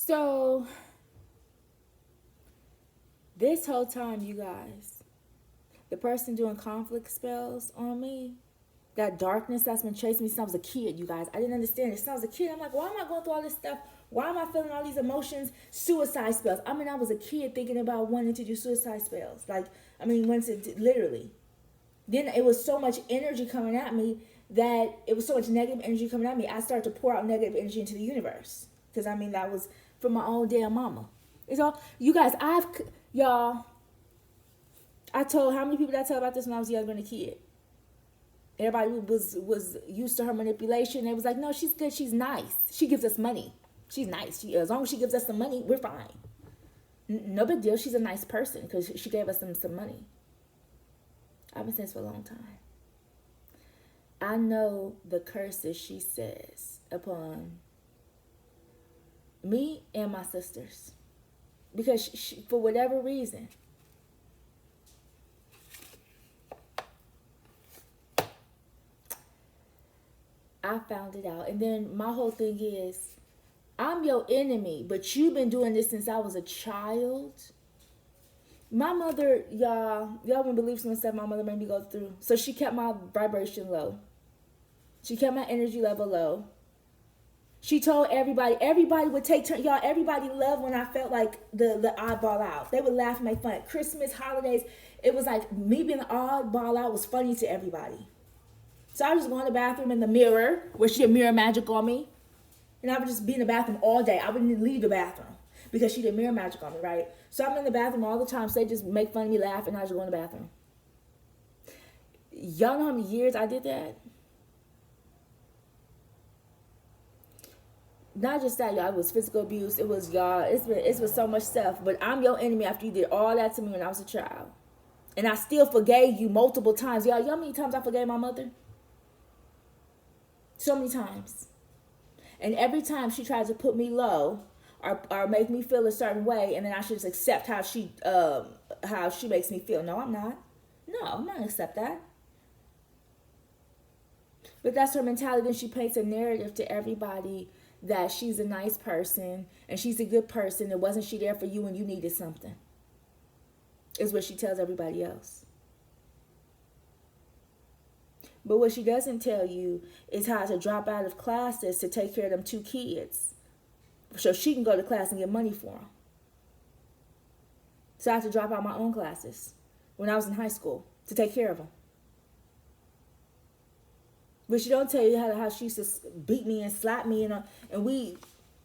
So this whole time, you guys, the person doing conflict spells on me, that darkness that's been chasing me since I was a kid, you guys. I didn't understand it. Since I was a kid, I'm like, why am I going through all this stuff? Why am I feeling all these emotions? Suicide spells. I mean, I was a kid thinking about wanting to do suicide spells. Like, I mean, literally. Then it was so much energy coming at me that it was so much negative energy coming at me. I started to pour out negative energy into the universe. Because, I mean, that was from my own damn mama. It's all, you guys, y'all, I told, how many people did I tell about this when I was younger than a kid? Everybody was used to her manipulation. They was like, no, she's good. She's nice. She gives us money. She's nice. As long as she gives us some money, we're fine. No big deal. She's a nice person because she gave us some money. I've been saying this for a long time. I know the curses she says upon me and my sisters. Because she, for whatever reason, I found it out. And then my whole thing is, I'm your enemy, but you've been doing this since I was a child. My mother, y'all wouldn't believe some stuff my mother made me go through. So she kept my vibration low. She kept my energy level low. She told everybody would take turn. Y'all, everybody loved when I felt like the oddball out. They would laugh and make fun. At Christmas, holidays, it was like me being the oddball out was funny to everybody. So I would just go in the bathroom in the mirror, where she did mirror magic on me. And I would just be in the bathroom all day. I wouldn't leave the bathroom because she did mirror magic on me, right? So I'm in the bathroom all the time. So they just make fun of me, laugh, and I just go in the bathroom. Y'all know how many years I did that? Not just that, y'all. It was physical abuse. It was, y'all. It was so much stuff. But I'm your enemy after you did all that to me when I was a child. And I still forgave you multiple times. Y'all know how many times I forgave my mother? So many times. And every time she tries to put me low or make me feel a certain way, and then I should just accept how she makes me feel. No, I'm not. No, I'm not going to accept that. But that's her mentality. Then she paints a narrative to everybody that she's a nice person and she's a good person. And wasn't she there for you when you needed something? Is what she tells everybody else. But what she doesn't tell you is how to drop out of classes to take care of them 2 kids. So she can go to class and get money for them. So I had to drop out my own classes when I was in high school to take care of them. But she don't tell you how she used to beat me and slap me. And we,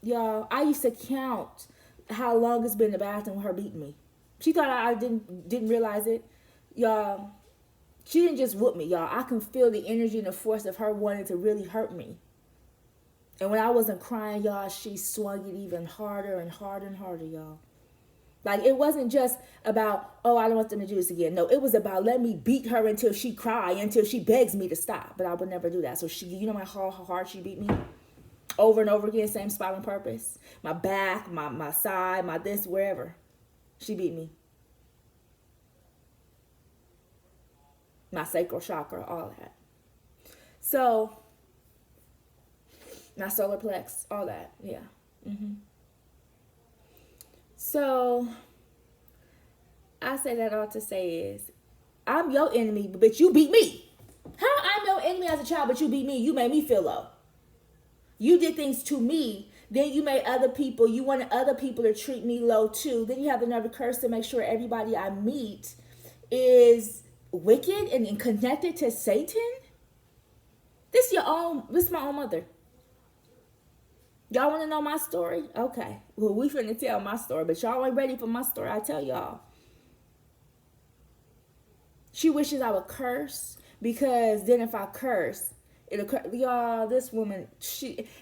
y'all, I used to count how long it's been in the bathroom with her beating me. She thought I didn't realize it. Y'all, she didn't just whoop me, y'all. I can feel the energy and the force of her wanting to really hurt me. And when I wasn't crying, y'all, she swung it even harder and harder and harder, y'all. Like, it wasn't just about, oh, I don't want them to do this again. No, it was about let me beat her until she cries, until she begs me to stop. But I would never do that. So she, you know how hard she beat me? Over and over again, same spot on purpose. My back, my side, my this, wherever. She beat me. My sacral chakra, all that. So, my solar plex, all that, yeah. So, I say that all to say is, I'm your enemy, but you beat me. How I'm your enemy as a child, but you beat me? You made me feel low. You did things to me. Then you made you wanted other people to treat me low too. Then you have the nerve of curse to make sure everybody I meet is wicked and connected to Satan. This is my own mother. Y'all want to know my story? Okay. Well, we finna tell my story, but y'all ain't ready for my story. I tell y'all. She wishes I would curse because then if I curse, y'all, this woman,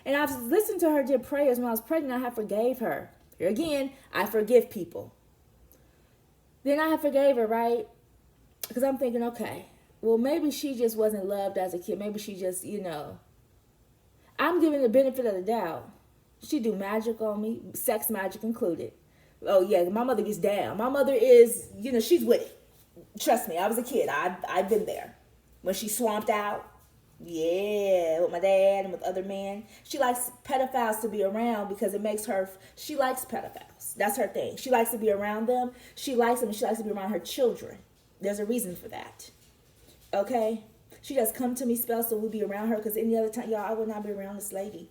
and I've listened to her do prayers when I was pregnant. I forgave her. Here again, I forgive people. Then I forgave her, right? Because I'm thinking, okay, well, maybe she just wasn't loved as a kid. Maybe she just, I'm giving the benefit of the doubt. She do magic on me, sex magic included. Oh, yeah, my mother gets down. My mother is, she's with it. Trust me, I was a kid. I've been there. When she swamped out, Yeah, with my dad and with other men. She likes pedophiles to be around because it makes her, she likes pedophiles. That's her thing. She likes to be around them. She likes them and she likes to be around her children. There's a reason for that. Okay? She does come to me spells so we'll be around her because any other time, y'all, I would not be around this lady.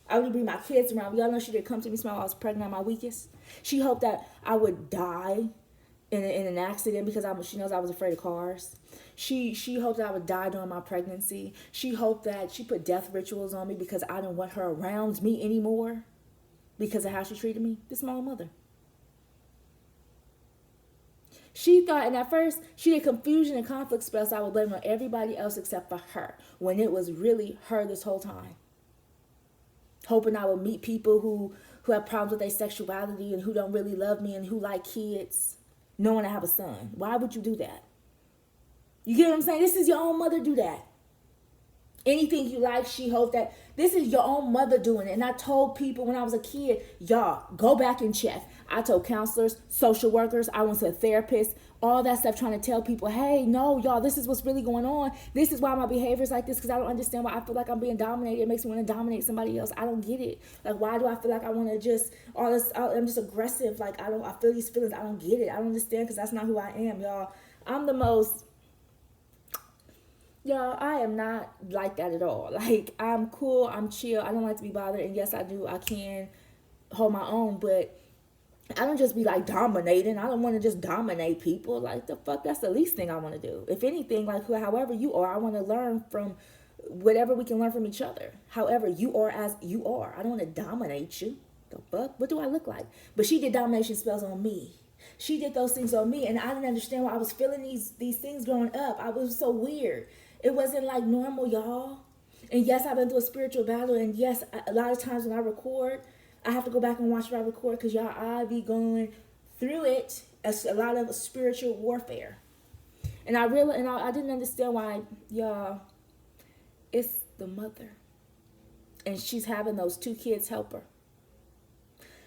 I would bring my kids around. Y'all know she did come to me smell while I was pregnant on my weakest. She hoped that I would die in an accident because she knows I was afraid of cars. She hoped that I would die during my pregnancy. She hoped that she put death rituals on me because I didn't want her around me anymore because of how she treated me. This is my own mother. She thought, and at first, she did confusion and conflict spells. So I would blame on everybody else except for her when it was really her this whole time. Hoping I would meet people who have problems with their sexuality and who don't really love me and who like kids, knowing I have a son. Why would you do that? You get what I'm saying? This is your own mother do that. Anything you like, she hoped that this is your own mother doing it. And I told people when I was a kid, y'all, go back and check. I told counselors, social workers, I went to a therapist, all that stuff trying to tell people, hey, no, y'all, this is what's really going on. This is why my behavior is like this because I don't understand why I feel like I'm being dominated. It makes me want to dominate somebody else. I don't get it. Like, why do I feel like I want to just, all this, I'm just aggressive. Like, I feel these feelings. I don't get it. I don't understand because that's not who I am, y'all. I'm the most... Y'all, I am not like that at all. Like, I'm cool, I'm chill, I don't like to be bothered, and yes, I can hold my own, but I don't just be like dominating. I don't want to just dominate people. Like, the fuck, that's the least thing I want to do. If anything, like, however you are, I want to learn from whatever we can learn from each other. However you are as you are. I don't want to dominate you. The fuck? What do I look like? But she did domination spells on me. She did those things on me, and I didn't understand why I was feeling these things growing up. I was so weird. It wasn't like normal, y'all. And yes, I've been through a spiritual battle. And yes, a lot of times when I record, I have to go back and watch what I record because y'all, I be going through it as a lot of spiritual warfare. And I didn't understand why, y'all, it's the mother. And she's having those two kids help her.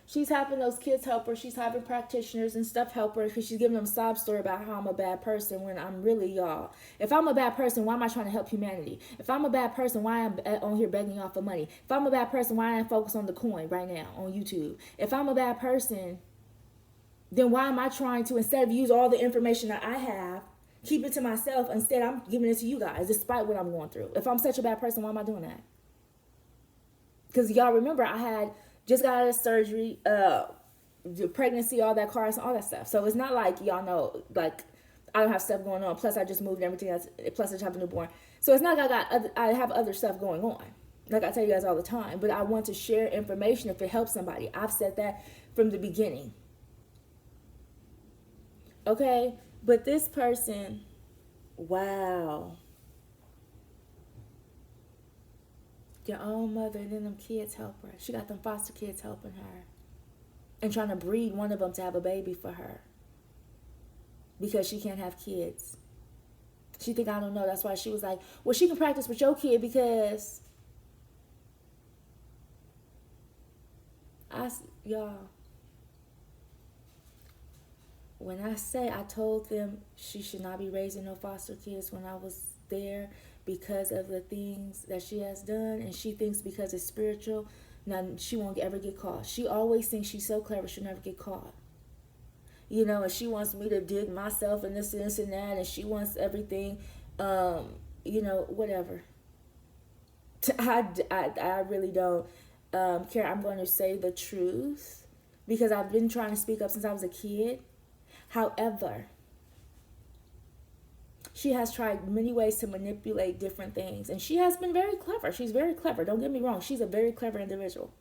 She's having those kids help her. She's having practitioners and stuff help her because she's giving them a sob story about how I'm a bad person when I'm really, y'all. If I'm a bad person, why am I trying to help humanity? If I'm a bad person, why am I on here begging y'all for money? If I'm a bad person, why am I focused on the coin right now on YouTube? If I'm a bad person, then why am I trying to, instead of use all the information that I have, keep it to myself? Instead, I'm giving it to you guys despite what I'm going through. If I'm such a bad person, why am I doing that? Because y'all remember, I had just got out of surgery, the pregnancy, all that cars, all that stuff. So it's not like, y'all know, like, I don't have stuff going on. Plus, I just moved and everything else. Plus, I just have a newborn. So it's not like I have other stuff going on. Like I tell you guys all the time. But I want to share information if it helps somebody. I've said that from the beginning. Okay? But this person, wow. Your own mother and then them kids help her. She got them foster kids helping her. And trying to breed one of them to have a baby for her. Because she can't have kids. She think I don't know. That's why she was like, well, she can practice with your kid because... Y'all. When I say I told them she should not be raising no foster kids when I was there... because of the things that she has done, and she thinks because it's spiritual, now she won't ever get caught. She always thinks she's so clever she'll never get caught. You know, and she wants me to dig myself and this and that, and she wants everything, you know, whatever. I really don't care. I'm going to say the truth because I've been trying to speak up since I was a kid. However, she has tried many ways to manipulate different things. And she has been very clever. She's very clever. Don't get me wrong. She's a very clever individual.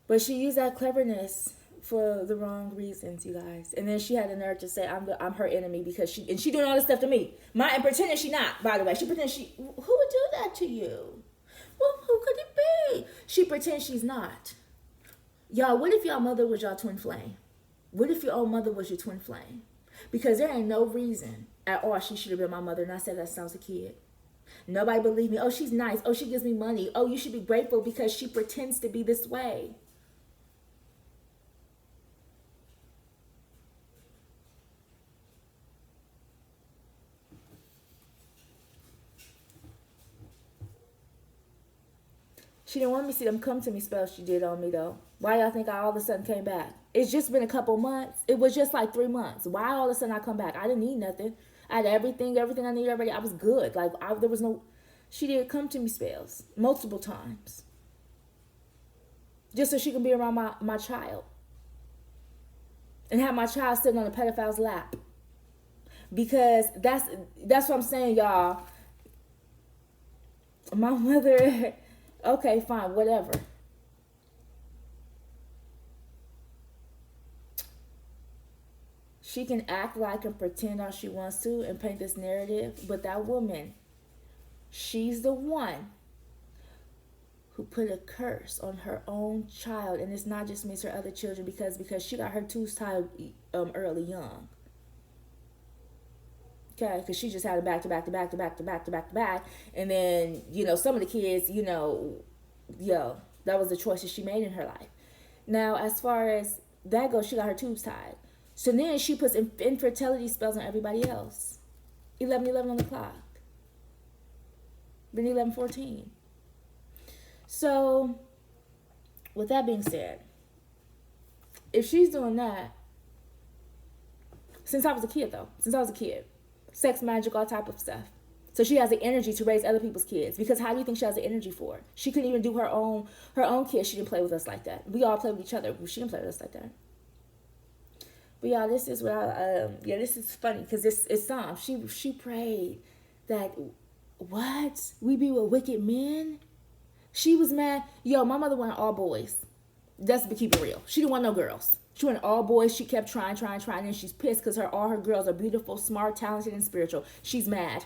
But she used that cleverness for the wrong reasons, you guys. And then she had the nerve to say, I'm her enemy because she doing all this stuff to me. And pretending she not, by the way. She pretends who would do that to you? Well, who could it be? She pretends she's not. Y'all, what if y'all mother was y'all twin flame? What if your own mother was your twin flame? Because there ain't no reason at all she should have been my mother. And I said that since I was a kid. Nobody believed me. Oh, she's nice. Oh, she gives me money. Oh, you should be grateful because she pretends to be this way. She didn't want me to see them come to me spells she did on me, though. Why y'all think I all of a sudden came back? It's just been a couple months. It was just like 3 months. Why all of a sudden I come back? I didn't need nothing. I had everything I needed already. I was good. Like, there was no... She did come to me spells multiple times. Just so she can be around my child. And have my child sitting on a pedophile's lap. Because that's what I'm saying, y'all. My mother... Okay, fine, whatever. She can act like and pretend all she wants to and paint this narrative, but that woman, she's the one who put a curse on her own child, and it's not just me, it's her other children, because she got her tubes tied early young. Okay, because she just had it back to back to back to back to back to back to back. And then, some of the kids, that was the choices she made in her life. Now, as far as that goes, she got her tubes tied. So then she puts infertility spells on everybody else. 11:11 on the clock. Then 11:14. So, with that being said, if she's doing that, since I was a kid, sex, magic, all type of stuff. So she has the energy to raise other people's kids. Because how do you think she has the energy for it? She couldn't even do her own kids. She didn't play with us like that. We all play with each other. She didn't play with us like that. But y'all, this is what this is funny because it's Psalm. She prayed that, what? We be with wicked men? She was mad. Yo, my mother wanted all boys. That's to keep it real. She didn't want no girls. She wanted all boys. She kept trying, and she's pissed because all her girls are beautiful, smart, talented, and spiritual. She's mad.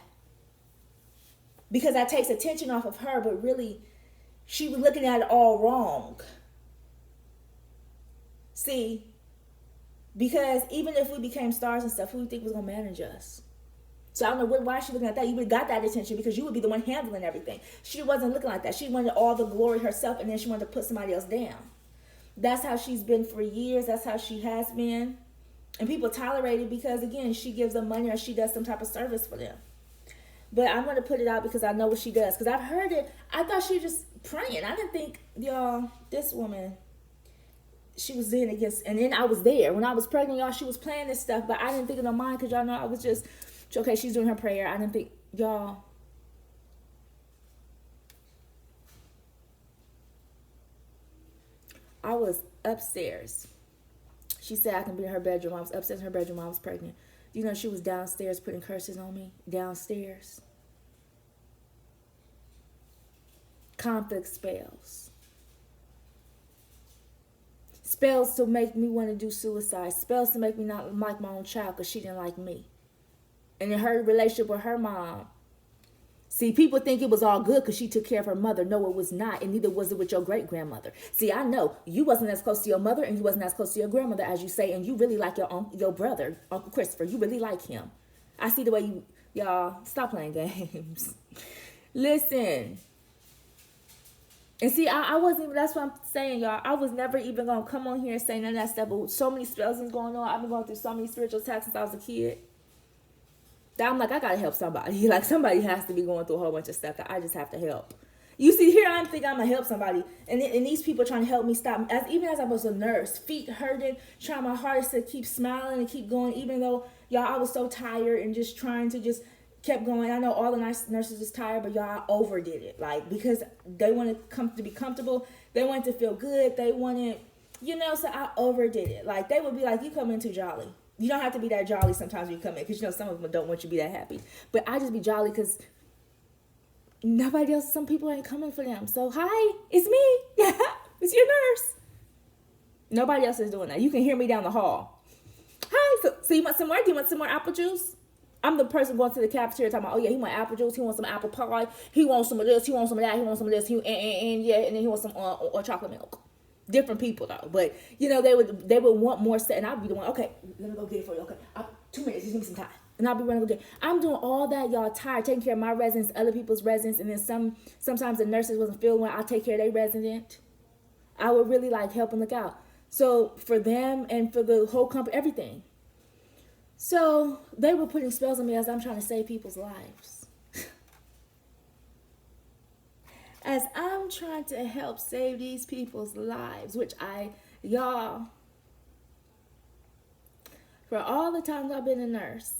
Because that takes attention off of her, but really, she was looking at it all wrong. See, because even if we became stars and stuff, who do you think was going to manage us? So I don't know why she looking at that. You would have got that attention because you would be the one handling everything. She wasn't looking like that. She wanted all the glory herself, and then she wanted to put somebody else down. That's how she's been for years. That's how she has been. And people tolerate it because, again, she gives them money or she does some type of service for them. But I'm going to put it out because I know what she does. Because I've heard it. I thought she was just praying. I didn't think, y'all, this woman, she was in against. And then I was there. When I was pregnant, y'all, she was playing this stuff. But I didn't think in her mind because, y'all know, I was just, okay, she's doing her prayer. I didn't think, y'all. I was upstairs. She said I can be in her bedroom. I was upstairs in her bedroom while I was pregnant. You know, she was downstairs putting curses on me. Downstairs. Conflict spells. Spells to make me want to do suicide. Spells to make me not like my own child because she didn't like me. And in her relationship with her mom. See, people think it was all good because she took care of her mother. No, it was not. And neither was it with your great-grandmother. See, I know you wasn't as close to your mother and you wasn't as close to your grandmother as you say. And you really like your brother, Uncle Christopher. You really like him. I see the way y'all, stop playing games. Listen. And see, I wasn't even, that's what I'm saying, y'all. I was never even going to come on here and say none of that stuff. But with so many spells is going on. I've been going through so many spiritual attacks since I was a kid. I'm like, I gotta help somebody. Like, somebody has to be going through a whole bunch of stuff that I just have to help. You see, here I'm thinking I'm gonna help somebody, and these people are trying to help me stop. Even as I was a nurse, feet hurting, trying my hardest to keep smiling and keep going, even though, y'all, I was so tired and just trying to just kept going. I know all the nurses was tired, but y'all, I overdid it. Like, because they wanted to be comfortable, they wanted to feel good, they wanted, so I overdid it. Like, they would be like, you come in too jolly. You don't have to be that jolly sometimes when you come in because, some of them don't want you to be that happy. But I just be jolly because nobody else, some people ain't coming for them. So, hi, it's me. Yeah, it's your nurse. Nobody else is doing that. You can hear me down the hall. Hi, so you want some more? Do you want some more apple juice? I'm the person going to the cafeteria talking about, oh, yeah, he want apple juice. He wants some apple pie. He wants some of this. He wants some of that. He wants some of this. And then he wants some or chocolate milk. Different people though, but they would want more stuff, and I'd be the one. Okay, let me go get it for you. Okay, 2 minutes, just give me some time, and I'll be running to go get it. I'm doing all that, y'all. Tired, taking care of my residents, other people's residents, and then sometimes the nurses wasn't feeling well. I'll take care of their resident. I would really like help and look out. So for them and for the whole company, everything. So they were putting spells on me as I'm trying to save people's lives. As I'm I'm trying to help save these people's lives, which y'all, for all the times I've been a nurse,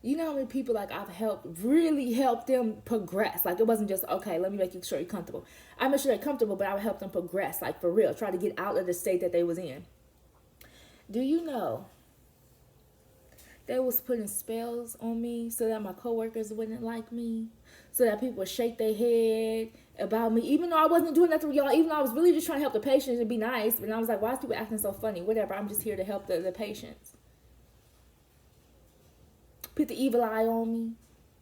you know how many people like I've really helped them progress. Like it wasn't just, okay, let me make sure you're comfortable. I made sure they're comfortable, but I would help them progress, like for real, try to get out of the state that they was in. Do you know they was putting spells on me so that my coworkers wouldn't like me, so that people would shake their head about me, even though I wasn't doing nothing with y'all, even though I was really just trying to help the patients and be nice. But I was like, why is people acting so funny? Whatever, I'm just here to help the patients. Put the evil eye on me.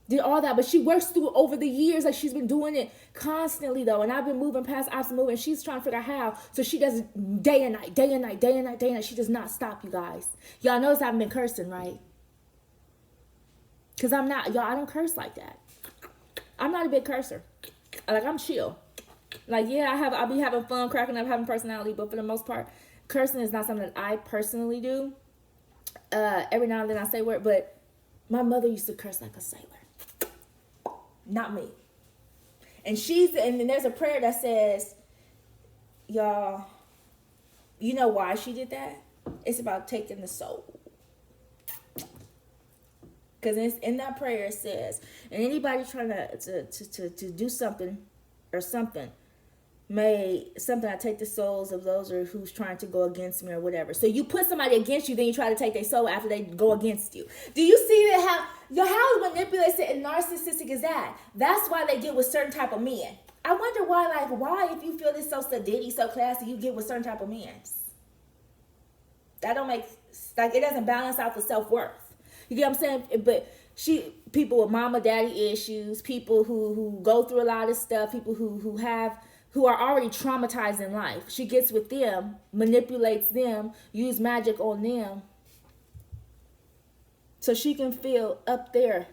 Did all that, but she works through it over the years. Like she's been doing it constantly though, and I've been moving past obstacles, and she's trying to figure out how. So she does it day and night, day and night, day and night, day and night. She does not stop, you guys. Y'all notice I haven't been cursing, right? Because I'm not, y'all, I don't curse like that. I'm not a big cursor. Like, I'm chill. Like, yeah, I'll be having fun, cracking up, having personality, but for the most part, cursing is not something that I personally do. Every now and then I say word, but my mother used to curse like a sailor. Not me. And then there's a prayer that says, y'all, you know why she did that? It's about taking the soul. Because in that prayer it says, and anybody trying to do something or something, may something I take the souls of those or who's trying to go against me or whatever. So you put somebody against you, then you try to take their soul after they go against you. Do you see that how manipulative and narcissistic is that? That's why they get with certain type of men. I wonder why if you feel this so sedity, so classy, you get with certain type of men. That don't make, like, it doesn't balance out the self-worth. You get what I'm saying? But people with mama, daddy issues, people who go through a lot of stuff, people who are already traumatized in life. She gets with them, manipulates them, use magic on them, so she can feel up there,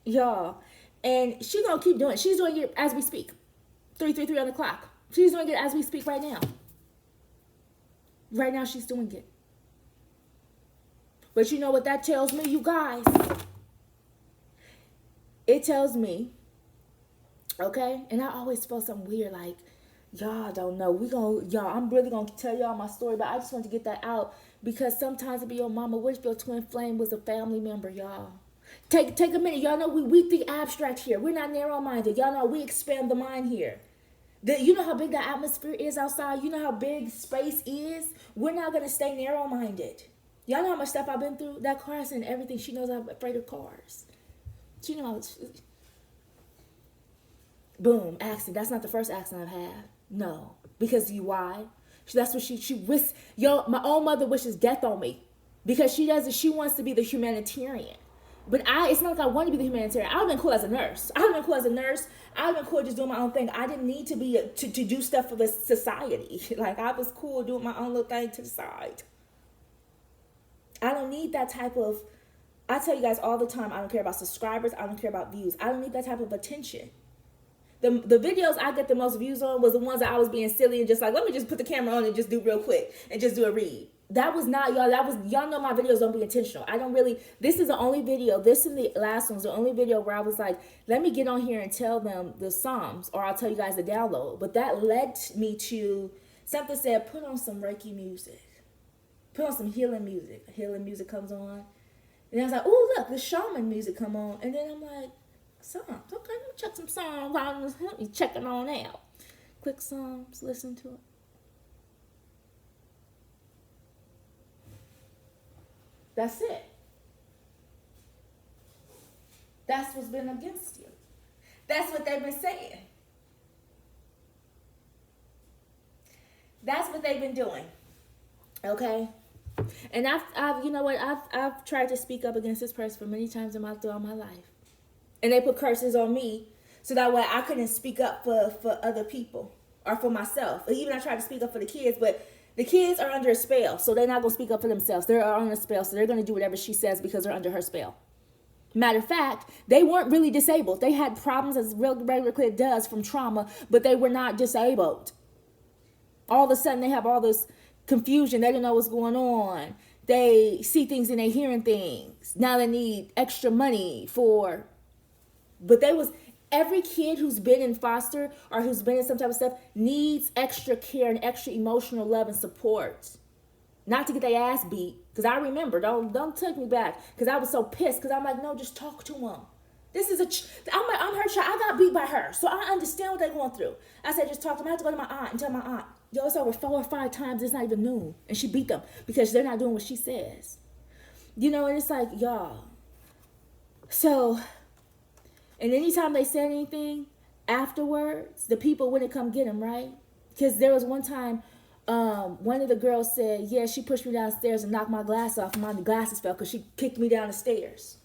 y'all. And she gonna keep doing it. She's doing it as we speak. 3:33 on the clock. She's doing it as we speak right now. Right now she's doing it. But you know what that tells me, you guys? It tells me, okay? And I always felt something weird, like, y'all don't know. I'm really going to tell y'all my story, but I just want to get that out because sometimes it be your mama. What if your twin flame was a family member, y'all? Take a minute. Y'all know we think abstract here. We're not narrow-minded. Y'all know we expand the mind here. You know how big the atmosphere is outside? You know how big space is? We're not going to stay narrow-minded. Y'all know how much stuff I've been through? That car accident, everything. She knows I'm afraid of cars. She knows. Boom, accident. That's not the first accident I've had. No. Because why? That's what she wishes. My own mother wishes death on me. Because she wants to be the humanitarian. But it's not like I want to be the humanitarian. I would have been cool as a nurse. I would have been cool as a nurse. I would have been cool just doing my own thing. I didn't need to be to do stuff for the society. Like, I was cool doing my own little thing to the side. I don't need that type of, I tell you guys all the time, I don't care about subscribers. I don't care about views. I don't need that type of attention. The videos I get the most views on was the ones that I was being silly and just like, let me just put the camera on and just do real quick and just do a read. That was not, y'all. Y'all know my videos don't be intentional. This is the only video, this and the last one's the only video where I was like, let me get on here and tell them the Psalms, or I'll tell you guys the download. But that led me to, something said, put on some Reiki music. Put on some healing music. Healing music comes on. And I was like, oh, look, the shaman music come on. And then I'm like, Psalms. Okay, let me check some Psalms. Let me check it on out. Click Psalms, listen to it. That's it. That's what's been against you. That's what they've been saying. That's what they've been doing. Okay? And I've tried to speak up against this person for many times throughout my life. And they put curses on me so that way I couldn't speak up for other people or for myself. Even I tried to speak up for the kids, but the kids are under a spell, so they're not going to speak up for themselves. They're on a spell, so they're going to do whatever she says because they're under her spell. Matter of fact, they weren't really disabled. They had problems, as regular kid does, from trauma, but they were not disabled. All of a sudden, they have all this confusion. They don't know what's going on. They see things and they hearing things. Now they need extra money but Every kid who's been in foster or who's been in some type of stuff needs extra care and extra emotional love and support. Not to get their ass beat. Because I remember, don't take me back. Because I was so pissed. Because I'm like, no, just talk to them. This is I'm her child. I got beat by her. So I understand what they're going through. I said, just talk to them. I have to go to my aunt and tell my aunt, yo, it's over 4 or 5 times. It's not even noon. And she beat them because they're not doing what she says. You know, and it's like, y'all. So, and anytime they said anything afterwards, the people wouldn't come get them, right? Because there was one time, one of the girls said, yeah, she pushed me downstairs and knocked my glass off and my glasses fell because she kicked me down the stairs.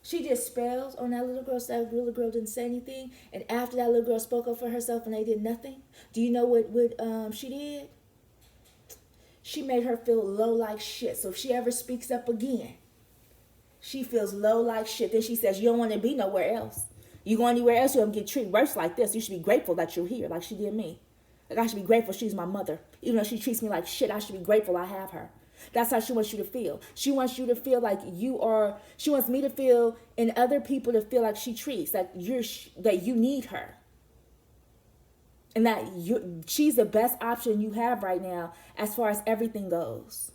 She did spells on that little girl so that little girl didn't say anything. And after that little girl spoke up for herself and they did nothing, do you know what she did? She made her feel low like shit. So if she ever speaks up again, she feels low like shit. Then she says, you don't want to be nowhere else. You go anywhere else, you'll get treated worse like this. You should be grateful that you're here like she did me. Like, I should be grateful she's my mother. Even though she treats me like shit, I should be grateful I have her. That's how she wants you to feel. She wants you to feel like you are, she wants me to feel and other people to feel like she treats, that you need her. And that she's the best option you have right now as far as everything goes.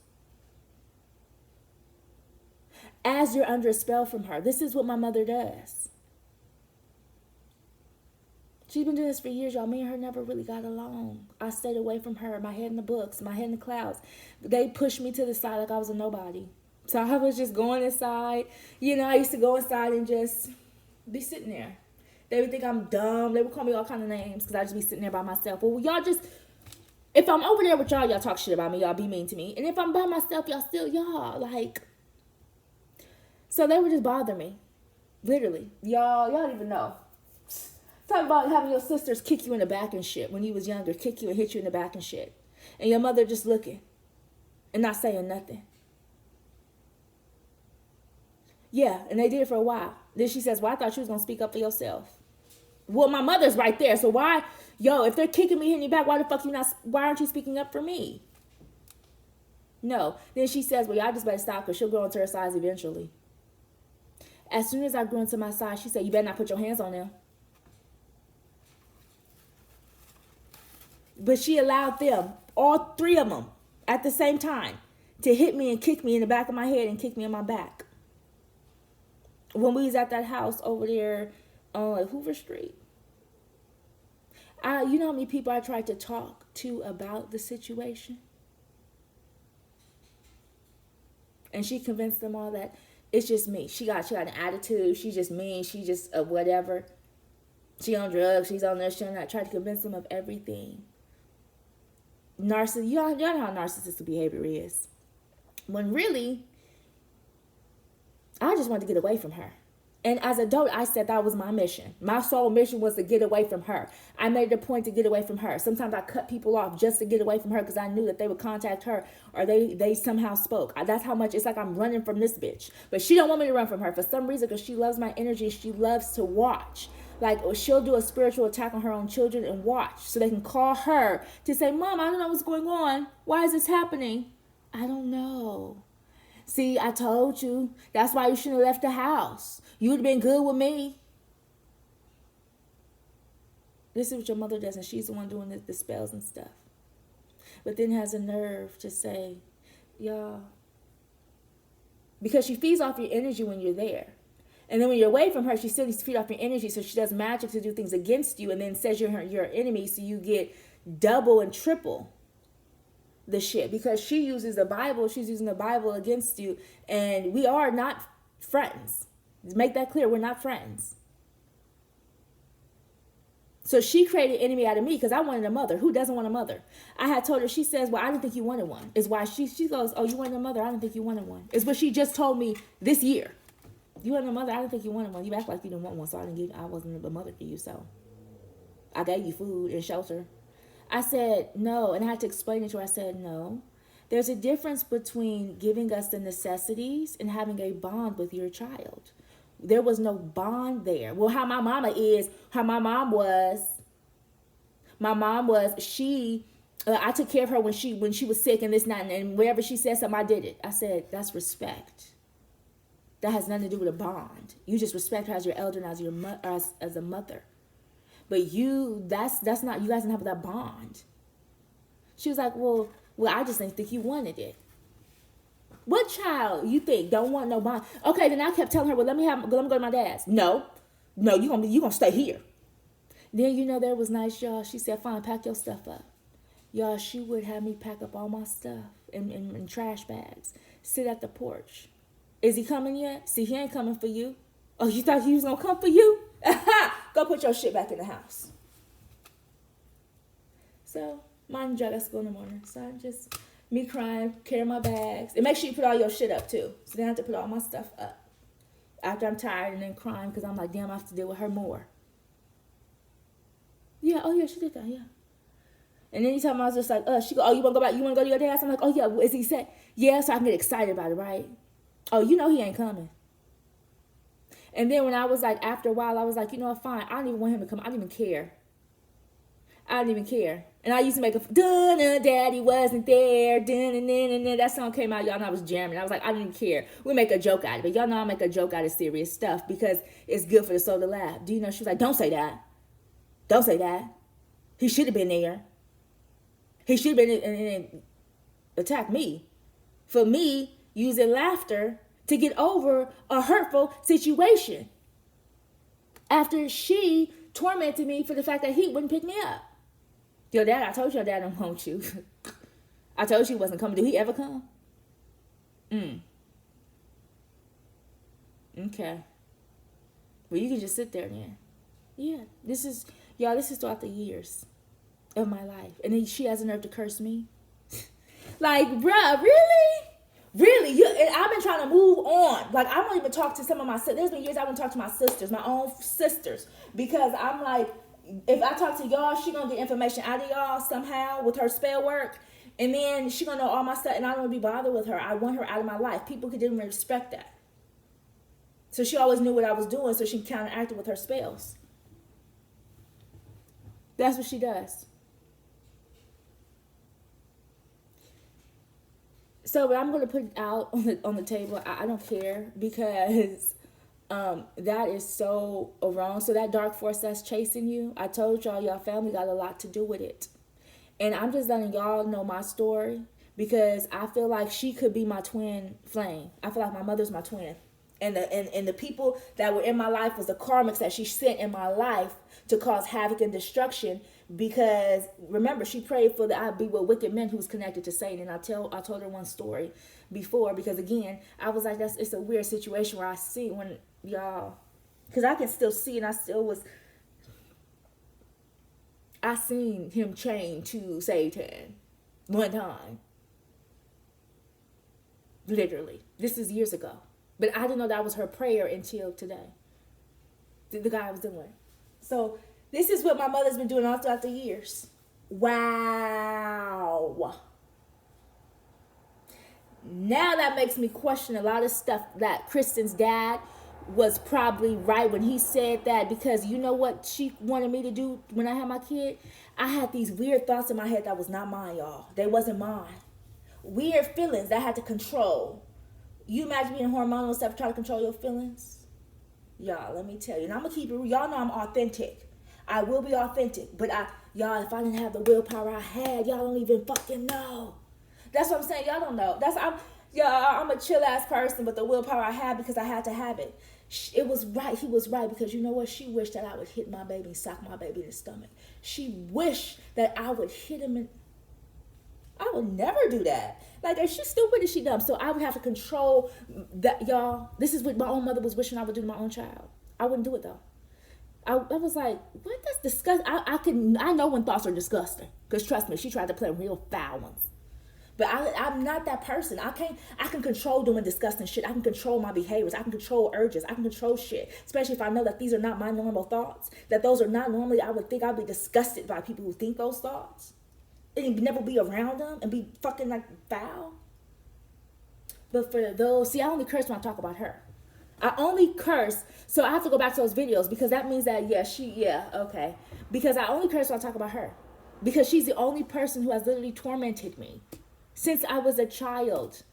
As you're under a spell from her, this is what my mother does. She's been doing this for years, y'all. Me and her never really got along. I stayed away from her, my head in the books, my head in the clouds. They pushed me to the side like I was a nobody. So I was just going inside. You know, I used to go inside and just be sitting there. They would think I'm dumb. They would call me all kind of names because I just be sitting there by myself. Well, y'all just, if I'm over there with y'all talk shit about me. Y'all be mean to me. And if I'm by myself, y'all still y'all. Like, so they would just bother me. Literally. Y'all don't even know. Talk about having your sisters kick you in the back and shit when you was younger. Kick you and hit you in the back and shit. And your mother just looking and not saying nothing. Yeah, and they did it for a while. Then she says, well, I thought you was going to speak up for yourself. Well, my mother's right there. So why, if they're kicking me, hitting me back, why aren't you speaking up for me? No. Then she says, well, y'all just better stop because she'll grow into her size eventually. As soon as I grew into my size, she said, you better not put your hands on them. But she allowed them, all 3 of them, at the same time, to hit me and kick me in the back of my head and kick me in my back. When we was at that house over there on Hoover Street. You know how many people I tried to talk to about the situation? And she convinced them all that it's just me. She got an attitude. She's just mean. She just whatever. She on drugs. She's on this shit. And I tried to convince them of everything. Y'all know how narcissistic behavior is. When really, I just wanted to get away from her. And as an adult, I said that was my mission. My sole mission was to get away from her. I made it a point to get away from her. Sometimes I cut people off just to get away from her because I knew that they would contact her or they somehow spoke. That's how much it's like I'm running from this bitch. But she don't want me to run from her for some reason because she loves my energy. She loves to watch. Like, she'll do a spiritual attack on her own children and watch. So they can call her to say, Mom, I don't know what's going on. Why is this happening? I don't know. See, I told you. That's why you shouldn't have left the house. You would have been good with me. This is what your mother does, and she's the one doing the spells and stuff. But then has a nerve to say, y'all. Because she feeds off your energy when you're there. And then when you're away from her, she still needs to feed off your energy. So she does magic to do things against you and then says you're your enemy. So you get double and triple the shit. Because she uses the Bible. She's using the Bible against you. And we are not friends. Make that clear. We're not friends. So she created an enemy out of me because I wanted a mother. Who doesn't want a mother? I had told her, she says, well, I didn't think you wanted one. Is why she goes, oh, you wanted a mother? I didn't think you wanted one. It's what she just told me this year. You wanted a mother? I didn't think you wanted one. You act like you didn't want one, so I wasn't a mother for you, so I gave you food and shelter. I said no, and I had to explain it to her. I said no. There's a difference between giving us the necessities and having a bond with your child. There was no bond there. Well, how my mom was, I took care of her when she was sick and this, and that, and wherever she said something, I did it. I said, that's respect. That has nothing to do with a bond. You just respect her as your elder and as your as a mother. But that's not, you guys don't have that bond. She was like, well, I just didn't think you wanted it. What child you think don't want no bond? Okay, then I kept telling her, well, let me go to my dad's. No, you gonna stay here. Then there was nice, y'all. She said, fine, pack your stuff up. Y'all, she would have me pack up all my stuff in trash bags, sit at the porch. Is he coming yet? See, he ain't coming for you. Oh, you thought he was gonna come for you? Go put your shit back in the house. So, mind you, I got school in the morning. So I just, me crying, carry my bags. And make sure you put all your shit up too. So then I have to put all my stuff up. After I'm tired and then crying because I'm like, damn, I have to deal with her more. Yeah, oh yeah, she did that, yeah. And anytime I was just like, she go, oh, you want to go back? You want to go to your dad's? I'm like, oh yeah, is he said? Yeah, so I can get excited about it, right? Oh, he ain't coming. And then when I was like, after a while, I was like, fine. I don't even want him to come. I don't even care. And I used to make a, daddy wasn't there. That song came out, y'all, and I was jamming. I was like, I didn't care. We make a joke out of it. Y'all know I make a joke out of serious stuff because it's good for the soul to laugh. Do you know? She was like, don't say that. Don't say that. He should have been there. He should have been and attack me. For me, using laughter to get over a hurtful situation. After she tormented me for the fact that he wouldn't pick me up. Your dad, I told your dad don't want you. I told you he wasn't coming. Did he ever come? Okay. Well, you can just sit there then. Yeah, this is throughout the years of my life. And then she has the nerve to curse me. Like, bruh, really? Really? I've been trying to move on. Like, I don't even talk to some of my sisters. There's been years I haven't talked to my sisters, my own sisters. Because I'm like, if I talk to y'all, she gonna get information out of y'all somehow with her spell work. And then she gonna know all my stuff. And I don't want to be bothered with her. I want her out of my life. People didn't respect that. So she always knew what I was doing. So she counteracted with her spells. That's what she does. So, but I'm going to put it out on the table. I don't care because that is so wrong. So that dark force that's chasing you, I told y'all family got a lot to do with it. And I'm just letting y'all know my story because I feel like she could be my twin flame. I feel like my mother's my twin. And the people that were in my life was the karmics that she sent in my life to cause havoc and destruction. Because remember, she prayed for that I'd be with wicked men who's connected to Satan. And I told her one story before because again, I was like, it's a weird situation where I see when y'all, because I can still see and I seen him chained to Satan one time. Literally. This is years ago. But I didn't know that was her prayer until today. The guy I was dealing with. So this is what my mother's been doing all throughout the years. Wow. Now that makes me question a lot of stuff that Kristen's dad was probably right when he said that, because you know what she wanted me to do when I had my kid? I had these weird thoughts in my head that was not mine, y'all. They wasn't mine. Weird feelings that I had to control. You imagine being hormonal stuff trying to control your feelings? Y'all, let me tell you. And I'm going to keep it real. Y'all know I'm authentic. I will be authentic. But y'all, if I didn't have the willpower I had, y'all don't even fucking know. That's what I'm saying. Y'all don't know. I'm a chill ass person, but the willpower I had because I had to have it. It was right. He was right because you know what? She wished that I would hit my baby and sock my baby in the stomach. She wished that I would hit him in. I would never do that. Like, is she stupid? Is she dumb? So I would have to control that, y'all. This is what my own mother was wishing I would do to my own child. I wouldn't do it though. I was like, what? That's disgusting. I know when thoughts are disgusting. Because trust me, she tried to play real foul ones. But I'm not that person. I can control doing disgusting shit. I can control my behaviors. I can control urges. I can control shit. Especially if I know that these are not my normal thoughts. That those are not normally, I would think I'd be disgusted by people who think those thoughts. And never be around them and be fucking like foul. But for those, see, I only curse when I talk about her. I only curse, so I have to go back to those videos because that means that, okay. Because I only curse when I talk about her. Because she's the only person who has literally tormented me since I was a child.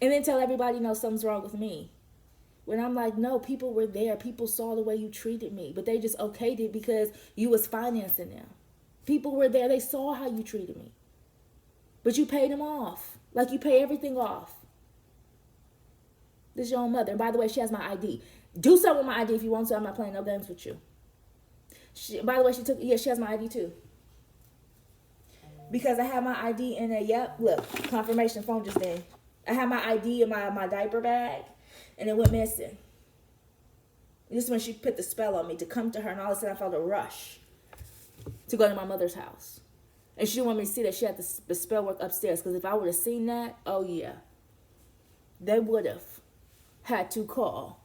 And then tell everybody, no, something's wrong with me. When I'm like, no, people were there. People saw the way you treated me. But they just okayed it because you was financing them. People were there. They saw how you treated me. But you paid them off. Like you pay everything off. This is your own mother. And by the way, she has my ID. Do something with my ID if you want to. I'm not playing no games with you. By the way, she has my ID too. Because I had my ID in a, yep, look, confirmation phone just then. I had my ID in my diaper bag, and it went missing. This is when she put the spell on me to come to her, and all of a sudden I felt a rush to go to my mother's house. And she didn't want me to see that she had the spell work upstairs, because if I would have seen that, oh yeah, they would have had to call.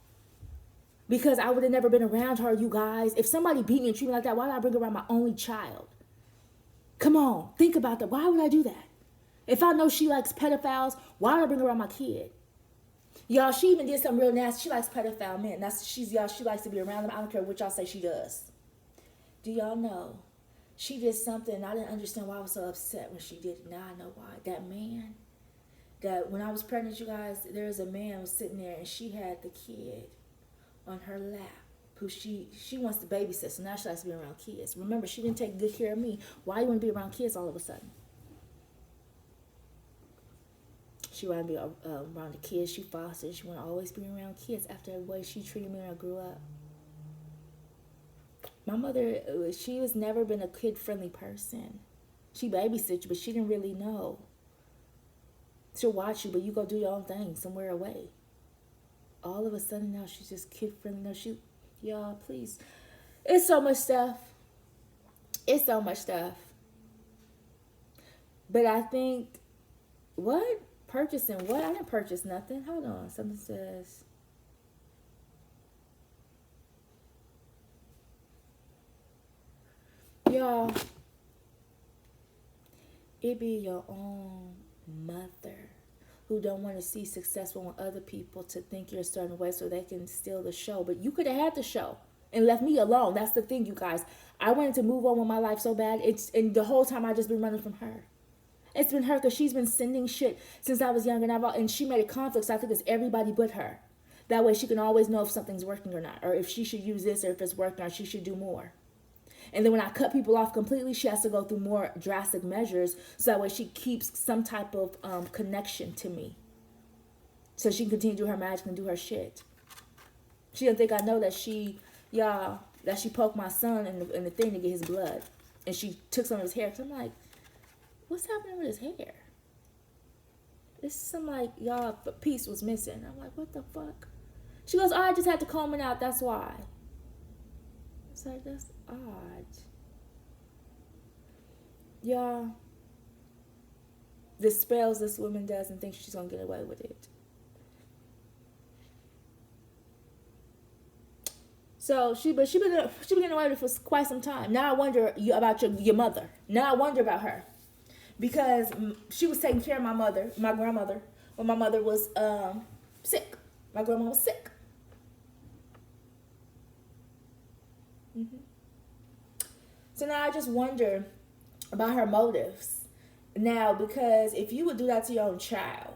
Because I would have never been around her, you guys. If somebody beat me and treat me like that, why would I bring around my only child? Come on, think about that. Why would I do that? If I know she likes pedophiles, why would I bring around my kid? Y'all, she even did something real nasty. She likes pedophile men. She likes to be around them. I don't care what y'all say she does. Do y'all know? She did something, and I didn't understand why I was so upset when she did it. Now I know why. That man, that when I was pregnant, you guys, there was a man who was sitting there, and she had the kid on her lap, who she wants to babysit, so now she likes to be around kids. Remember, she didn't take good care of me. Why you want to be around kids all of a sudden? She wanted to be around the kids she fostered. She want to always be around kids after the way she treated me when I grew up. My mother, she was never been a kid-friendly person. She babysits you, but she didn't really know. She'll watch you, but you go do your own thing somewhere away. All of a sudden now she's just kid-friendly. No, y'all, please. It's so much stuff. It's so much stuff. But I think, what? Purchasing what? I didn't purchase nothing. Hold on. Something says, y'all, it be your own mother who don't want to see successful in other people to think you're a certain way so they can steal the show. But you could have had the show and left me alone. That's the thing, you guys. I wanted to move on with my life so bad. And the whole time I just been running from her. It's been her, because she's been sending shit since I was young, and she made a conflict, so I think it's everybody but her. That way she can always know if something's working or not, or if she should use this, or if it's working, or she should do more. And then when I cut people off completely, she has to go through more drastic measures, so that way she keeps some type of connection to me, so she can continue to do her magic and do her shit. She didn't think I know that she poked my son in the thing to get his blood, and she took some of his hair. So I'm like, what's happening with his hair? It's some like, y'all, a piece was missing. I'm like, what the fuck? She goes, oh, I just had to comb it out. That's why. It's like, that's odd. Y'all, the spells this woman does and thinks she's going to get away with it. So she been getting away with it for quite some time. Now I wonder about your mother. Now I wonder about her. Because she was taking care of my grandmother, when my mother was sick. My grandma was sick. So now I just wonder about her motives. Now, because if you would do that to your own child,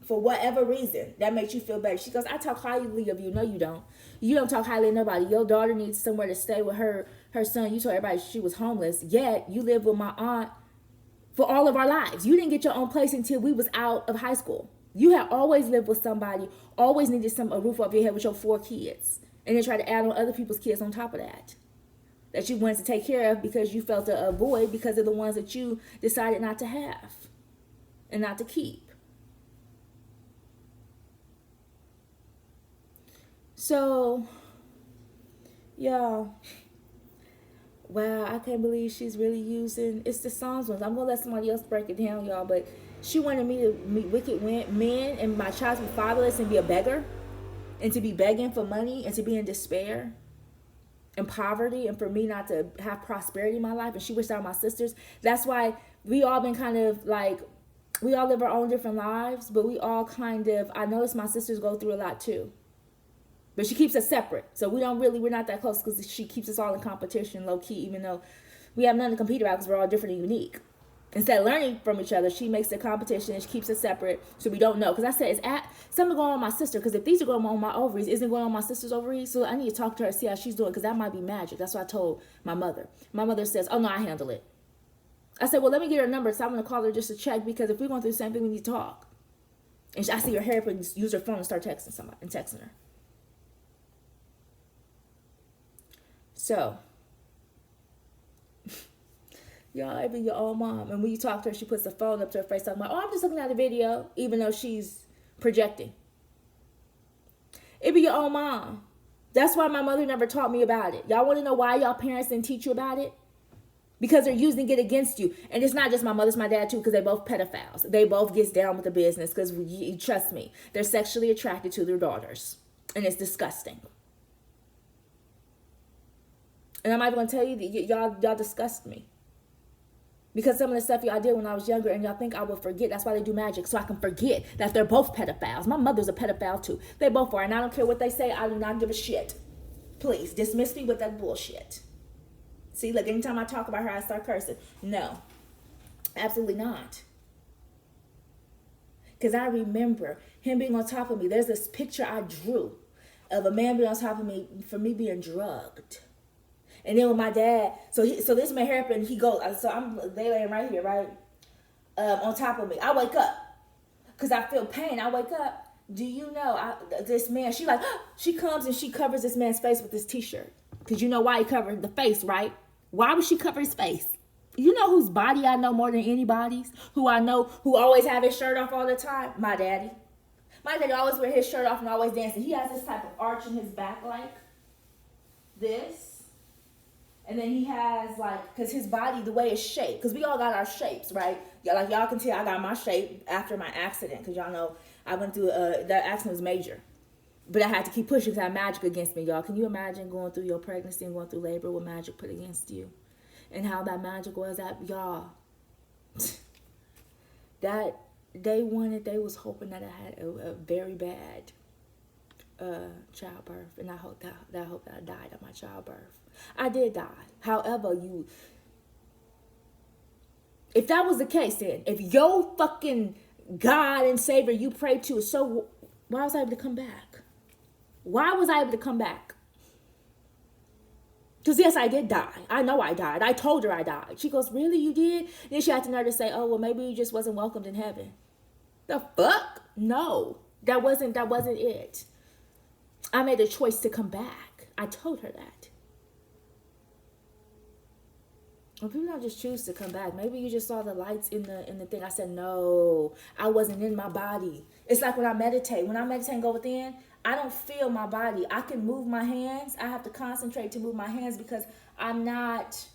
for whatever reason, that makes you feel better. She goes, I talk highly of you. No, you don't. You don't talk highly of nobody. Your daughter needs somewhere to stay with her son. You told everybody she was homeless. Yet, you live with my aunt for all of our lives. You didn't get your own place until we was out of high school. You had always lived with somebody, always needed a roof over your head with your 4 kids. And then try to add on other people's kids on top of that. That you wanted to take care of because you felt a void because of the ones that you decided not to have and not to keep. So, y'all, wow, I can't believe she's really using, it's the Psalms ones. I'm going to let somebody else break it down, y'all, but she wanted me to meet wicked men and my child to be fatherless and be a beggar and to be begging for money and to be in despair and poverty and for me not to have prosperity in my life. And she wished out my sisters. That's why we all been kind of like, we all live our own different lives, but we all kind of, I notice my sisters go through a lot too. But she keeps us separate. So we're not that close because she keeps us all in competition low key, even though we have nothing to compete about because we're all different and unique. Instead of learning from each other, she makes the competition and she keeps it separate so we don't know. Because I said, it's something going on with my sister. Because if these are going on my ovaries, isn't it going on my sister's ovaries? So I need to talk to her and see how she's doing, because that might be magic. That's what I told my mother. My mother says, oh, no, I handle it. I said, well, let me get her number. So I'm going to call her just to check, because if we're going through the same thing, we need to talk. And I see her hair, but use her phone and start texting somebody and texting her. So, y'all, even your old mom, and when you talk to her, she puts the phone up to her face, talking about, oh, I'm just looking at a video, even though she's projecting. It be your own mom. That's why my mother never taught me about it. Y'all want to know why y'all parents didn't teach you about it? Because they're using it against you. And it's not just my mother, it's my dad too, because they both pedophiles. They both get down with the business, because trust me, they're sexually attracted to their daughters. And it's disgusting. And I'm not even going to tell you that y'all disgust me. Because some of the stuff y'all did when I was younger, and y'all think I would forget. That's why they do magic, so I can forget that they're both pedophiles. My mother's a pedophile too. They both are. And I don't care what they say. I do not give a shit. Please, dismiss me with that bullshit. See, look, anytime I talk about her, I start cursing. No, absolutely not. Because I remember him being on top of me. There's this picture I drew of a man being on top of me for me being drugged. And then with my dad, so this may happen. He goes, so they laying right here, right, on top of me. I wake up because I feel pain. I wake up. Do you know this man? She comes and she covers this man's face with this t-shirt. Because you know why he covered the face, right? Why would she cover his face? You know whose body I know more than anybody's? Who I know who always have his shirt off all the time? My daddy. My daddy always wear his shirt off and always dancing. He has this type of arch in his back like this. And then he has because his body, the way it's shaped. Because we all got our shapes, right? Y'all can tell I got my shape after my accident. Because y'all know I went through, that accident was major. But I had to keep pushing because I had magic against me, y'all. Can you imagine going through your pregnancy and going through labor with magic put against you? And how that magic was that, y'all. That they was hoping that I had a very bad childbirth. And I hope that I died at my childbirth. I did die. However, if that was the case, then, if your fucking God and Savior you pray to is so, why was I able to come back? Why was I able to come back? Because yes, I did die. I know I died. I told her I died. She goes, really, you did? Then she had the nerve to say, oh, well, maybe you just wasn't welcomed in heaven. The fuck? No, that wasn't it. I made a choice to come back. I told her that. Well, people don't just choose to come back. Maybe you just saw the lights in the thing. I said, no, I wasn't in my body. It's like when I meditate. When I meditate and go within, I don't feel my body. I can move my hands. I have to concentrate to move my hands because I'm not.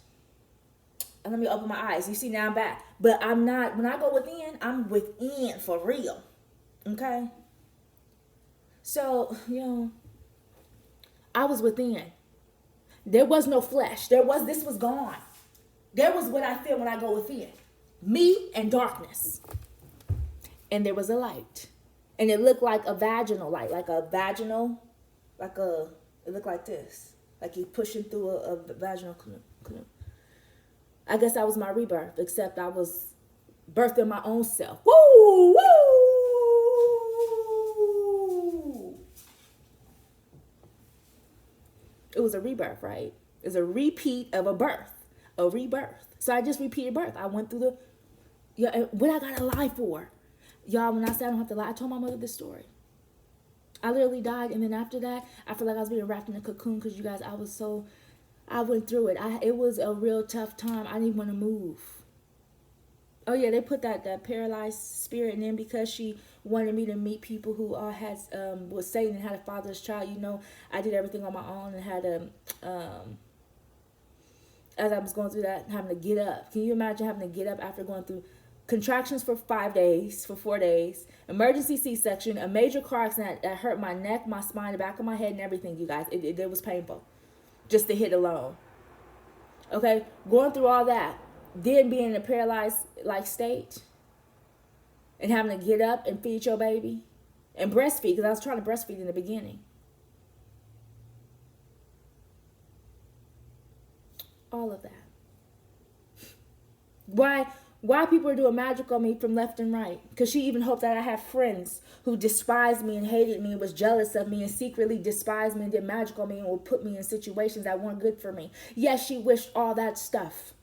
Let me open my eyes. You see, now I'm back. But I'm not. When I go within, I'm within for real. Okay? So, I was within. There was no flesh. This was gone. There was what I feel when I go within. Me and darkness. And there was a light. And it looked like a vaginal light. It looked like this. Like you pushing through a vaginal canal. I guess that was my rebirth. Except I was birthing my own self. Woo! Woo! It was a rebirth, right? It was a repeat of a birth. A rebirth. So I just repeated birth. I went through what I gotta lie for. Y'all, when I said I don't have to lie, I told my mother this story. I literally died, and then after that, I feel like I was being wrapped in a cocoon because you guys, I went through it. It was a real tough time. I didn't want to move. Oh yeah, they put that paralyzed spirit in them because she wanted me to meet people who was Satan and had a fatherless child. I did everything on my own and had as I was going through that, having to get up. Can you imagine having to get up after going through contractions for 4 days, emergency C-section, a major car accident that hurt my neck, my spine, the back of my head, and everything, you guys. It was painful. Just the hit alone. Okay? Going through all that, then being in a paralyzed state, and having to get up and feed your baby, and breastfeed, because I was trying to breastfeed in the beginning. All of that. Why Why people are doing magic on me from left and right? Because she even hoped that I have friends who despised me and hated me and was jealous of me and secretly despised me and did magic on me and would put me in situations that weren't good for me. Yes, she wished all that stuff.